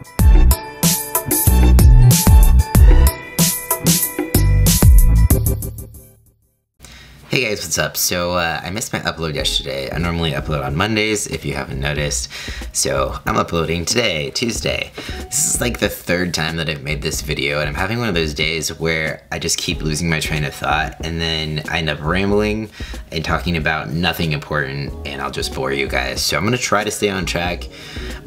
Hey guys, what's up? So I missed my upload yesterday. I normally upload on Mondays, if you haven't noticed. So I'm uploading today, Tuesday. This is like the third time that I've made this video, and I'm having one of those days where I just keep losing my train of thought, and then I end up rambling and talking about nothing important, and I'll just bore you guys. So I'm gonna try to stay on track,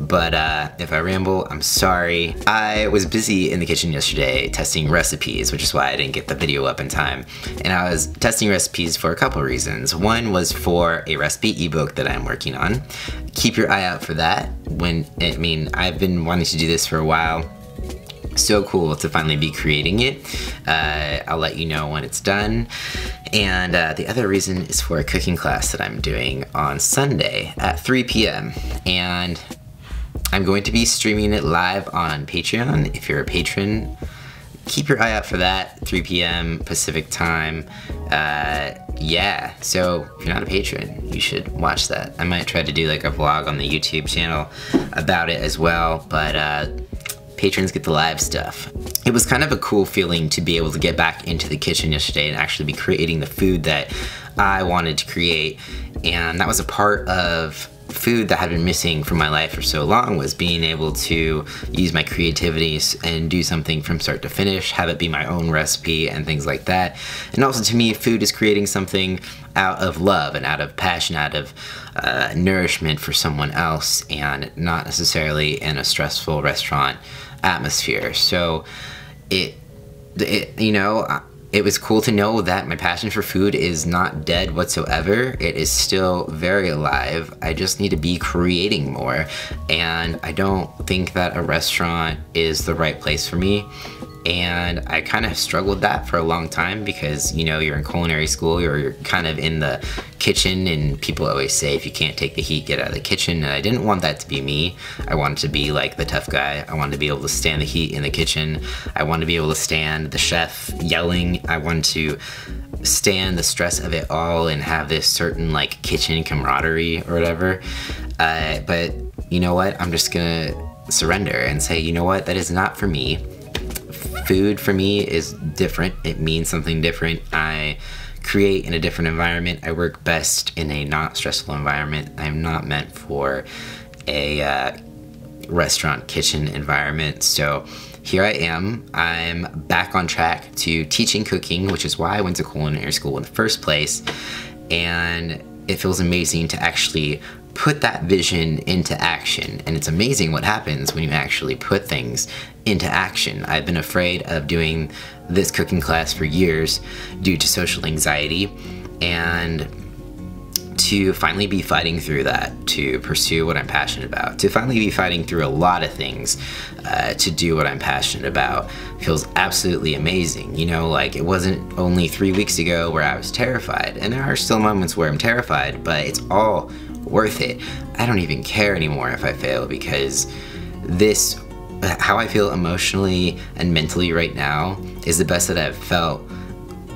but if I ramble, I'm sorry. I was busy in the kitchen yesterday testing recipes, which is why I didn't get the video up in time. And I was testing recipes for a couple reasons. One was for a recipe ebook that I'm working on. Keep your eye out for that. I've been wanting to do this for a while. So cool to finally be creating it. I'll let you know when it's done. And the other reason is for a cooking class that I'm doing on Sunday at 3 p.m. And I'm going to be streaming it live on Patreon. If you're a patron, keep your eye out for that, 3 p.m. Pacific time. Yeah, so if you're not a patron, you should watch that. I might try to do like a vlog on the YouTube channel about it as well, but patrons get the live stuff. It was kind of a cool feeling to be able to get back into the kitchen yesterday and actually be creating the food that I wanted to create. And that was a part of food that had been missing from my life for so long, was being able to use my creativity and do something from start to finish, have it be my own recipe and things like that. And also to me, food is creating something out of love and out of passion, out of nourishment for someone else, and not necessarily in a stressful restaurant atmosphere. So it was cool to know that my passion for food is not dead whatsoever. It is still very alive. I just need to be creating more. And I don't think that a restaurant is the right place for me. And I kind of struggled that for a long time because, you know, you're in culinary school, you're kind of in the kitchen, and people always say if you can't take the heat, get out of the kitchen. And I didn't want that to be me. I wanted to be like the tough guy. I wanted to be able to stand the heat in the kitchen. I wanted to be able to stand the chef yelling. I wanted to stand the stress of it all and have this certain like kitchen camaraderie or whatever. But you know what? I'm just gonna surrender and say, you know what? That is not for me. Food for me is different. It means something different. I create in a different environment. I work best in a not stressful environment. I'm not meant for a restaurant kitchen environment. So here I am. I'm back on track to teaching cooking, which is why I went to culinary school in the first place. And it feels amazing to actually put that vision into action. And it's amazing what happens when you actually put things into action. I've been afraid of doing this cooking class for years due to social anxiety, and to finally be fighting through that, to pursue what I'm passionate about, to finally be fighting through a lot of things to do what I'm passionate about feels absolutely amazing. You know, like it wasn't only 3 weeks ago where I was terrified, and there are still moments where I'm terrified, but it's all worth it. I don't even care anymore if I fail, because how I feel emotionally and mentally right now is the best that I've felt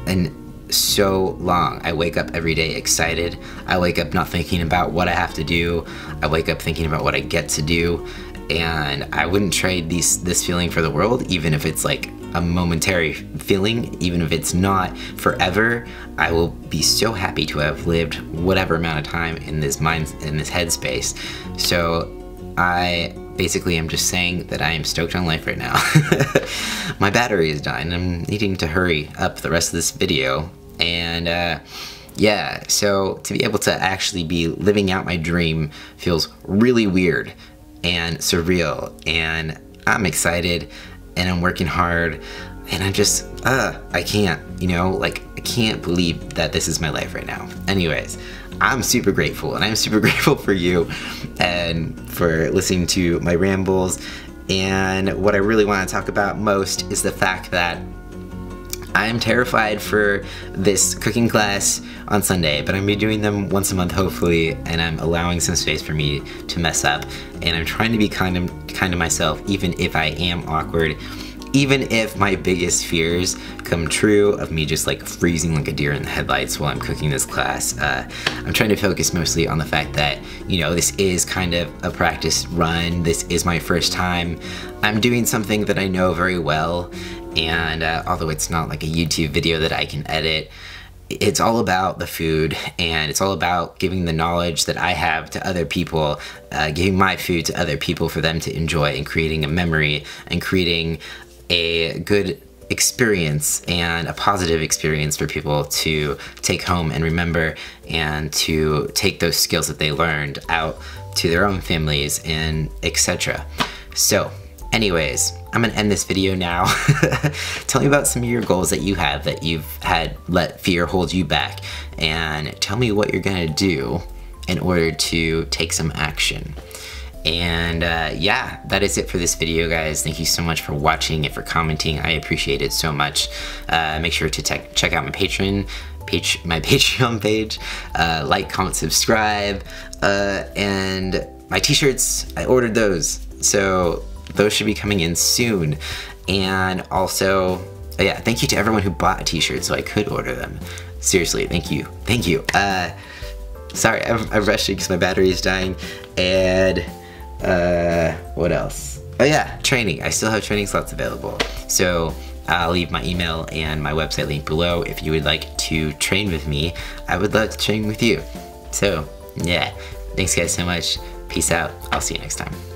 in so long. I wake up every day excited. I wake up not thinking about what I have to do. I wake up thinking about what I get to do, and I wouldn't trade this feeling for the world, even if it's like a momentary feeling, even if it's not forever. I will be so happy to have lived whatever amount of time in this headspace. So I basically am just saying that I am stoked on life right now. My battery is dying. I'm needing to hurry up the rest of this video. And yeah, so to be able to actually be living out my dream feels really weird and surreal. And I'm excited, and I'm working hard, and I'm just, I can't, you know, like, I can't believe that this is my life right now. Anyways, I'm super grateful, and I'm super grateful for you and for listening to my rambles. And what I really want to talk about most is the fact that I'm terrified for this cooking class on Sunday, but I'm gonna be doing them once a month hopefully, and I'm allowing some space for me to mess up, and I'm trying to be kind to myself, even if I am awkward even if my biggest fears come true of me just like freezing like a deer in the headlights while I'm cooking this class, I'm trying to focus mostly on the fact that, you know, this is kind of a practice run. This is my first time. I'm doing something that I know very well, and although it's not like a YouTube video that I can edit, it's all about the food, and it's all about giving the knowledge that I have to other people, giving my food to other people for them to enjoy, and creating a memory and creating a good experience and a positive experience for people to take home and remember, and to take those skills that they learned out to their own families and etc. So anyways, I'm gonna end this video now. Tell me about some of your goals that you have that you've had let fear hold you back, and tell me what you're gonna do in order to take some action. And yeah, that is it for this video, guys. Thank you so much for watching and for commenting. I appreciate it so much. Make sure to check out my Patreon page, like, comment, subscribe, and my t-shirts, I ordered those, so those should be coming in soon. And also, yeah, thank you to everyone who bought a t-shirt so I could order them. Seriously, thank you. Sorry, I'm rushing because my battery is dying. And what else? Oh yeah, training. I still have training slots available. So I'll leave my email and my website link below if you would like to train with me. I would love to train with you. So yeah, thanks guys so much. Peace out. I'll see you next time.